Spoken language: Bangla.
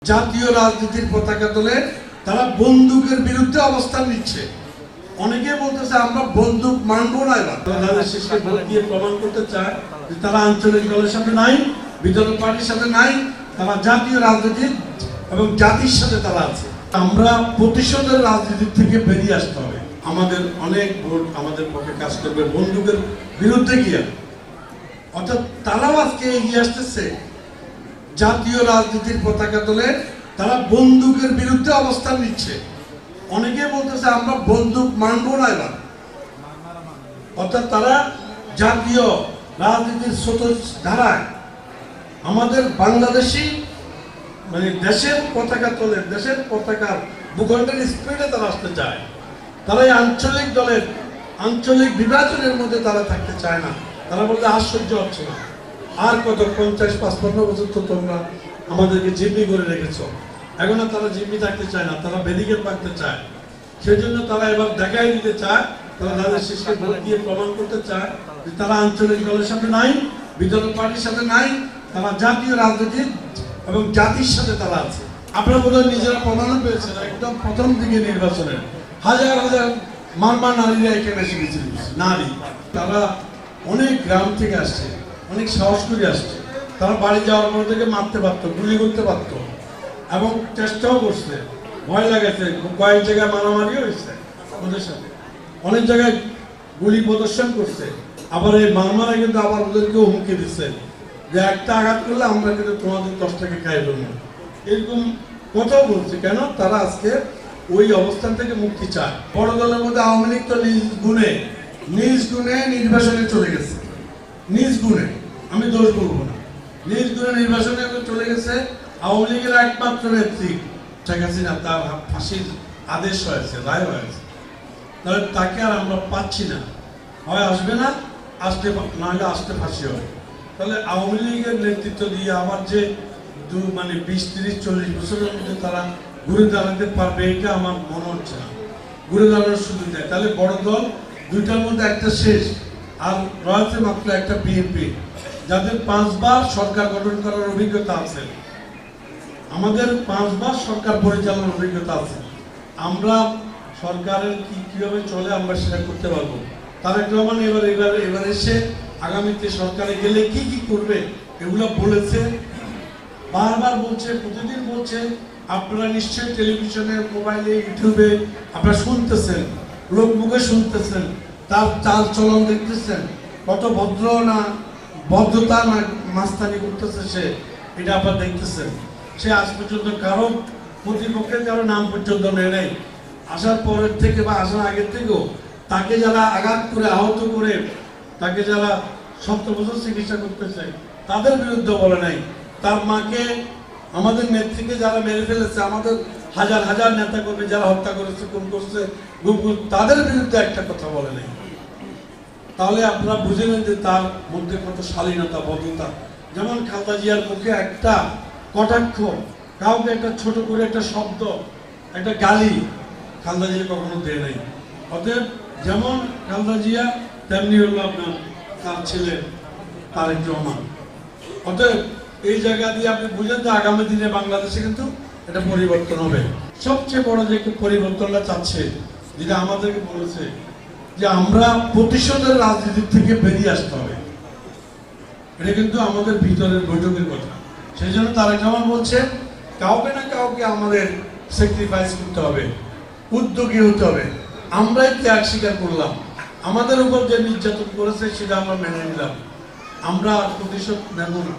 জাতীয় রাজনীতির পতাকা তোলে তারা বন্দুকের বিরুদ্ধে অবস্থান নিচ্ছে। অনেকে বলতেছে আমরা বন্দুক মানবো না। এবার তাদের শেষে ভোট দিয়ে প্রমাণ করতে চায় যে তারা আঞ্চলিক দলের সাথে নাই, বিরোধী পার্টির সাথে নাই, তারা জাতীয় রাজনীতি এবং জাতির সাথে তারা আছে। আমরা প্রতিশোধের রাজনীতির থেকে বেরিয়ে আসতে হবে। আমাদের অনেক ভোট আমাদের পক্ষে কাজ করবে বন্দুকের বিরুদ্ধে গিয়ে। অর্থাৎ তারাও আজকে এগিয়ে আসতেছে জাতীয় রাজনীতির পতাকা তোলে তারা বন্দুকের বিরুদ্ধে অবস্থান নিচ্ছে। অনেকে বলতেছে আমরা বন্দুক মানবো না। এবার অর্থাৎ তারা জাতীয় রাজনীতির স্রোত ধারায় আমাদের বাংলাদেশি দেশের পতাকা তোলে, দেশের পতাকার ভূখণ্ডের স্পিডে তারা আসতে চায়। তারা এই আঞ্চলিক দলের আঞ্চলিক বিভাজনের মধ্যে তারা থাকতে চায় না। তারা বলতে আশ্চর্য হচ্ছে না, আর কত 50-55 বছর তো তোমরা আমাদেরকে জিম্মি করে রেখেছো, এখন তারা জিম্মি থাকতে চায় না, তারা ব্যারিকেড রাখতে চায়। সেই জন্য তারা এবার দেখাই দিতে চায়, তারা তাদের শেষে ভোট দিয়ে প্রমাণ করতে চায় যে তারা আঞ্চলিক দলের সাথে নাই, বিরোধী পার্টির সাথে নাই, তারা জাতীয় রাজনীতির এবং জাতির সাথে তারা আছে। আপনারা বোধহয় নিজেরা প্রমাণও পেয়েছেন, একদম প্রথম দিকে নির্বাচনের হাজার হাজার মারমা নারীরা এখানে এসে গেছিল। নারী তারা অনেক গ্রাম থেকে আসছে, অনেক সাহস করে আসছে। তারা বাড়ি যাওয়ার পর থেকে মারতে পারতো, গুলি করতে পারতো এবং চেষ্টাও করছে, ভয় লাগাচ্ছে। কয়েক জায়গায় মারামারিও হয়েছে ওদের সাথে, অনেক জায়গায় গুলি প্রদর্শন করছে। আবার এই মারমারা কিন্তু আবার ওদেরকেও হুমকি দিচ্ছে যে একটা আঘাত করলে আমরা কিন্তু তোমাদের 10 টাকা খাইব না, এরকম কথাও বলছে। কেন? তারা আজকে ওই অবস্থান থেকে মুক্তি চায়। বড় দলের মধ্যে আওয়ামী লীগ তো নিজ গুণে নির্বাচনে চলে গেছে, নিজ গুণে, আমি দোষ বলবো না, নিজ গুণে নির্বাচনে চলে গেছে। আওয়ামী লীগের একমাত্র নেত্রী শেখ হাসিনা, তার ফাঁসির আদেশ হয়েছে, রায় হয়েছে, তাহলে তাকে আর আমরা পাচ্ছি না। হয় আসবে না, আসতে নাহলে আসতে ফাঁসি হবে। তাহলে আওয়ামী লীগের নেতৃত্ব দিয়ে আবার যে 20-30-40 বছরের মধ্যে তারা ঘুরে দাঁড়াতে পারবে, এটা আমার মনে হচ্ছে না। ঘুরে দাঁড়ানোর সুযোগ দেয়। তাহলে বড় দল দুইটার মধ্যে একটা শেষ, আর রয়েছে মাত্র একটা বিএনপি, যাদের 5 বার সরকার গঠন করার অভিজ্ঞতা আছে। আমাদের 5 বার সরকার পরিচালনার অভিজ্ঞতা আছে। আমরা সরকারের কিভাবে চলে আমরা সেটা করতে পারবো। তারেক রহমান এবার এসে আগামীতে সরকারে গেলে কি করবে এগুলো বলেছে, বারবার বলছে, প্রতিদিন বলছে। আপনারা নিশ্চয়ই টেলিভিশনে, মোবাইলে, ইউটিউবে আপনারা শুনতেছেন, লোক মুখে শুনতেছেন, তার চাল চলন দেখতেছেন, কত ভদ্রতা না মাস্তানি করতেছে সে, এটা আপনারা দেখতেছেন। সে আজ পর্যন্ত কারো প্রতিপক্ষের কারো নাম পর্যন্ত নেয় নাই। আসার পরের থেকে বা আসার আগের থেকেও তাকে যারা আঘাত করে, আহত করে, তাকে যারা 70 বছর চিকিৎসা করতেছে তাদের বিরুদ্ধে বলে নাই। তার মাকে, আমাদের নেত্রীকে যারা মেরে ফেলেছে, আমাদের হাজার হাজার নেতা কর্মী যারা হত্যা করেছে, খুন করছে, তাদের বিরুদ্ধে একটা কথা বলে নাই। তাহলে আপনারা বুঝে নেন যে তার মধ্যে কত শালীনতা, ভদ্রতা। যেমন খালেদা জিয়ার মুখে একটা কটাক্ষ, কাউকে একটা ছোট করে একটা শব্দ, একটা গালি খালেদা জিয়া কখনো দেয় নাই। অতএব যেমন খালেদা জিয়া তেমনি হল আপনার তার ছেলে তারেক রহমান। অতএব এই জায়গা দিয়ে আপনি বুঝেন যে আগামী দিনে বাংলাদেশে কিন্তু এটা পরিবর্তন হবে। সবচেয়ে বড় যে পরিবর্তনটা চাচ্ছে, যেটা আমাদেরকে বলেছে যে আমরা প্রতিশোধের রাজনীতির থেকে বেরিয়ে আসতে হবে, এটা কিন্তু আমাদের ভিতরের বৈঠকের কথা। সেই জন্য তারেক রহমান বলছে কাউকে না কাউকে আমাদের স্যাক্রিফাইস করতে হবে, উদ্যোগী হতে হবে। আমরাই ত্যাগ স্বীকার করলাম, আমাদের উপর যে নির্যাতন করেছে সেটা আমরা মেনে নিলাম, আমরা আর প্রতিশোধ নেব না।